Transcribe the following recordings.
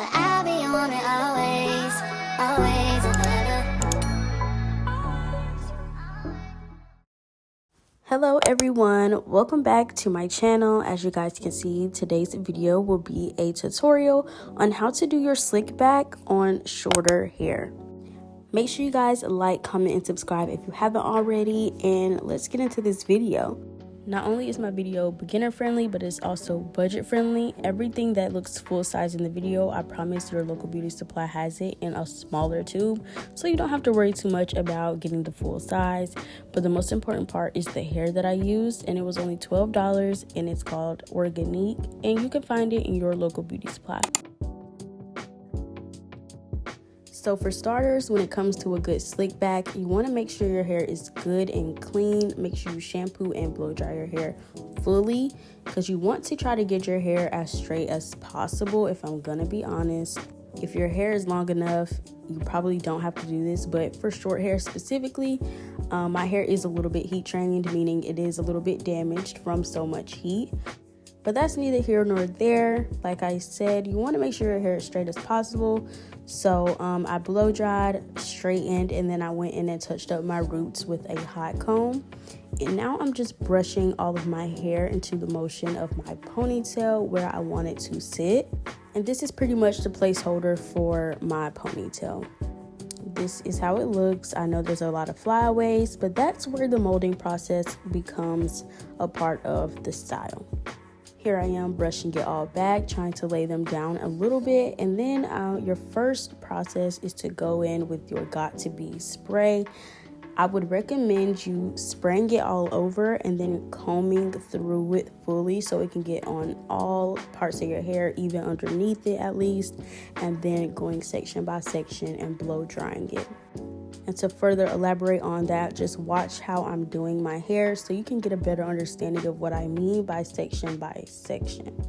but I'll be on it always, always and forever. Hello everyone, welcome back to my channel. As you guys can see, today's video will be a tutorial on how to do your slick back on shorter hair. Make sure you guys like, comment, and subscribe if you haven't already, and let's get into this video. Not only is my video beginner friendly, but it's also budget friendly. Everything that looks full size in the video, I promise your local beauty supply has it in a smaller tube, so you don't have to worry too much about getting the full size. But the most important part is the hair that I used, and it was only $12, and it's called Organique, and you can find it in your local beauty supply. So for starters, when it comes to a good slick back, you want to make sure your hair is good and clean. Make sure you shampoo and blow dry your hair fully, because you want to try to get your hair as straight as possible, if I'm gonna be honest. If your hair is long enough, you probably don't have to do this, but for short hair specifically, my hair is a little bit heat trained, meaning it is a little bit damaged from so much heat. But that's neither here nor there. Like I said, you want to make sure your hair is straight as possible. So I blow dried, straightened, and then I went in and touched up my roots with a hot comb. And now I'm just brushing all of my hair into the motion of my ponytail where I want it to sit. And this is pretty much the placeholder for my ponytail. This is how it looks. I know there's a lot of flyaways, but that's where the molding process becomes a part of the style. Here I am brushing it all back, trying to lay them down a little bit. And then your first process is to go in with your Got To Be spray. I would recommend you spraying it all over and then combing through it fully so it can get on all parts of your hair, even underneath it at least, and then going section by section and blow drying it. And to further elaborate on that, just watch how I'm doing my hair so you can get a better understanding of what I mean by section by section.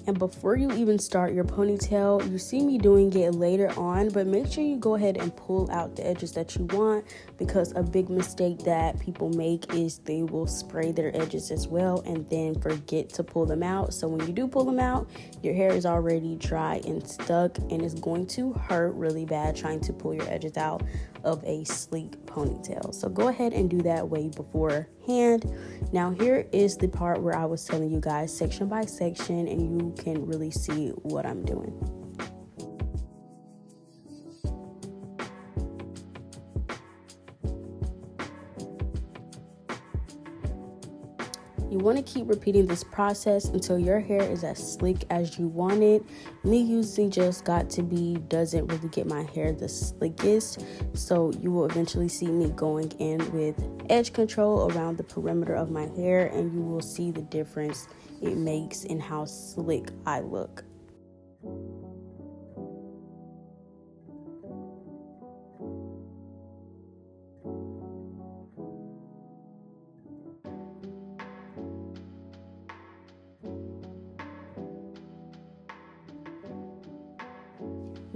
And before you even start your ponytail, you see me doing it later on, but make sure you go ahead and pull out the edges that you want, because a big mistake that people make is they will spray their edges as well and then forget to pull them out. So when you do pull them out, your hair is already dry and stuck, and it's going to hurt really bad trying to pull your edges out of a sleek ponytail. So go ahead and do that way beforehand. Now here is the part where I was telling you guys section by section, and you can really see what I'm doing. You want to keep repeating this process until your hair is as slick as you want it. Me using just Got To Be doesn't really get my hair the slickest, so you will eventually see me going in with edge control around the perimeter of my hair, and you will see the difference it makes in how slick I look.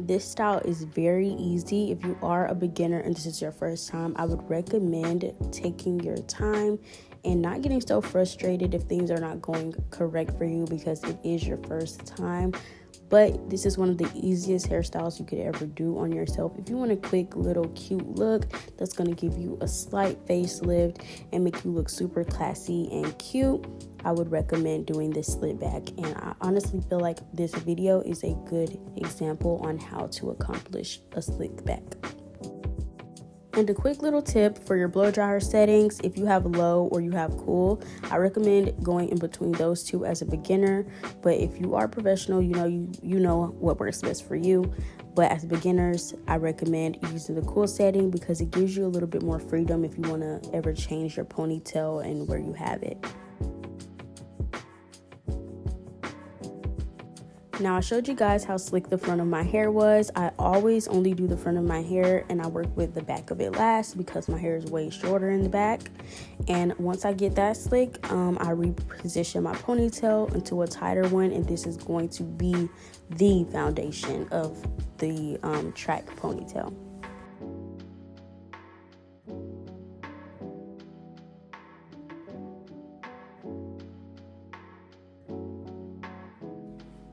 This style is very easy. If you are a beginner and this is your first time, I would recommend taking your time and not getting so frustrated if things are not going correct for you, because it is your first time. But this is one of the easiest hairstyles you could ever do on yourself. If you want a quick little cute look that's going to give you a slight facelift and make you look super classy and cute, I would recommend doing this slick back. And I honestly feel like this video is a good example on how to accomplish a slick back. And a quick little tip for your blow dryer settings: if you have low or you have cool, I recommend going in between those two as a beginner. But if you are professional, you know what works best for you. But as beginners, I recommend using the cool setting because it gives you a little bit more freedom if you want to ever change your ponytail and where you have it. Now, I showed you guys how slick the front of my hair was. I always only do the front of my hair, and I work with the back of it last because my hair is way shorter in the back. And once I get that slick, I reposition my ponytail into a tighter one, and this is going to be the foundation of the track ponytail.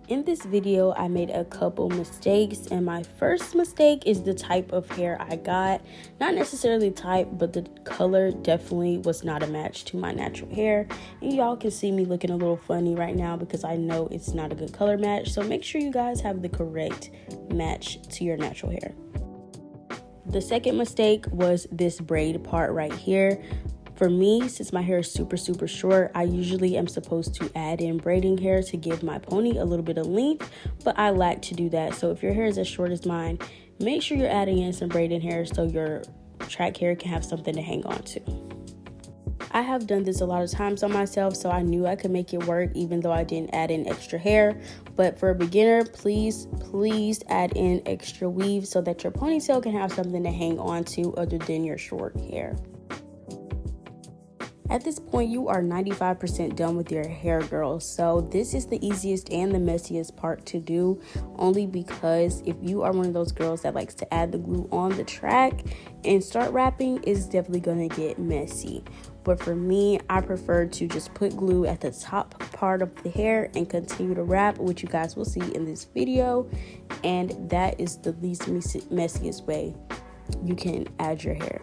In this video, I made a couple mistakes, and my first mistake is the type of hair I got. Not necessarily type, but the color definitely was not a match to my natural hair. And y'all can see me looking a little funny right now because I know it's not a good color match. So make sure you guys have the correct match to your natural hair. The second mistake was this braid part right here. For me, since my hair is super short, I usually am supposed to add in braiding hair to give my pony a little bit of length, but I lack to do that. So if your hair is as short as mine, make sure you're adding in some braiding hair so your track hair can have something to hang on to. I have done this a lot of times on myself, so I knew I could make it work even though I didn't add in extra hair. But for a beginner, please add in extra weave so that your ponytail can have something to hang on to other than your short hair. At this point, you are 95% done with your hair, girls. So this is the easiest and the messiest part to do, only because if you are one of those girls that likes to add the glue on the track and start wrapping, it's definitely going to get messy. But for me, I prefer to just put glue at the top part of the hair and continue to wrap, which you guys will see in this video. And that is the least messiest way you can add your hair.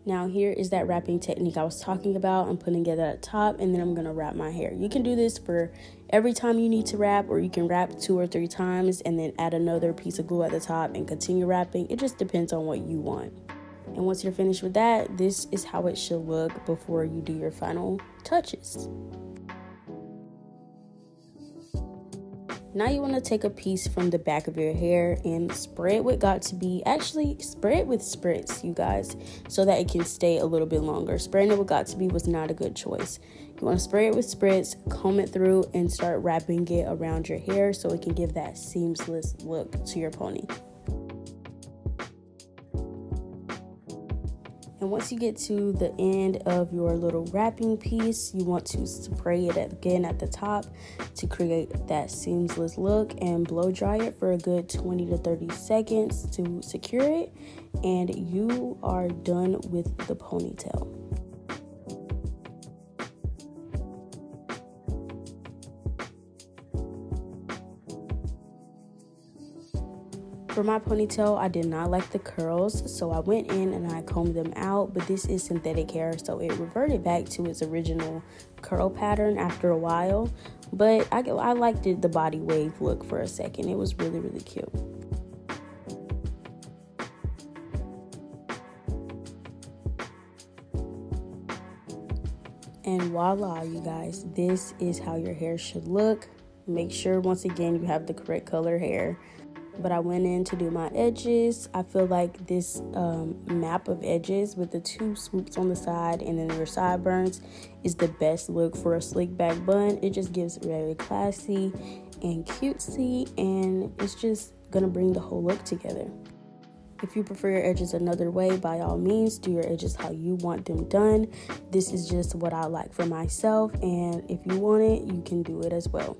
Now here is that wrapping technique I was talking about. I'm putting it at the top and then I'm going to wrap my hair. You can do this for every time you need to wrap, or you can wrap 2 or 3 times and then add another piece of glue at the top and continue wrapping. It just depends on what you want. And once you're finished with that, this is how it should look before you do your final touches. Now you want to take a piece from the back of your hair and spray it with spray it with spritz, you guys, so that it can stay a little bit longer. Spraying it with Got2b was not a good choice. You want to spray it with spritz, comb it through, and start wrapping it around your hair so it can give that seamless look to your pony. And once you get to the end of your little wrapping piece, you want to spray it again at the top to create that seamless look and blow dry it for a good 20 to 30 seconds to secure it. And you are done with the ponytail. For my ponytail, I did not like the curls, so I went in and I combed them out, but this is synthetic hair, so it reverted back to its original curl pattern after a while. But I liked the body wave look for a second. It was really cute. And voila, you guys, this is how your hair should look. Make sure, once again, you have the correct color hair. But I went in to do my edges. I feel like this map of edges with the 2 swoops on the side and then your sideburns is the best look for a slick back bun. It just gives very classy and cutesy, and it's just gonna bring the whole look together. If you prefer your edges another way, by all means, do your edges how you want them done. This is just what I like for myself, and if you want it, you can do it as well.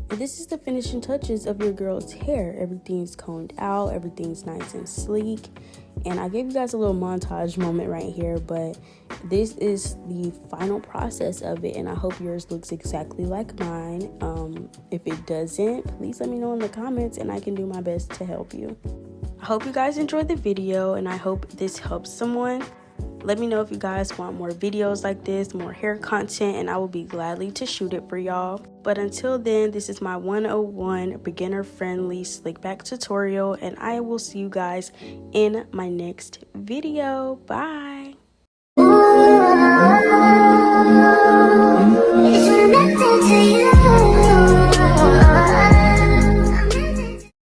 This is the finishing touches of your girl's hair. Everything's combed out, everything's nice and sleek, and I gave you guys a little montage moment right here, but this is the final process of it, and I hope yours looks exactly like mine. If it doesn't, please let me know in the comments and I can do my best to help you. I hope you guys enjoyed the video, and I hope this helps someone. Let me know if you guys want more videos like this, more hair content, and I will be gladly to shoot it for y'all. But until then, this is my 101 beginner friendly slick back tutorial, and I will see you guys in my next video. Bye. It's connected to you.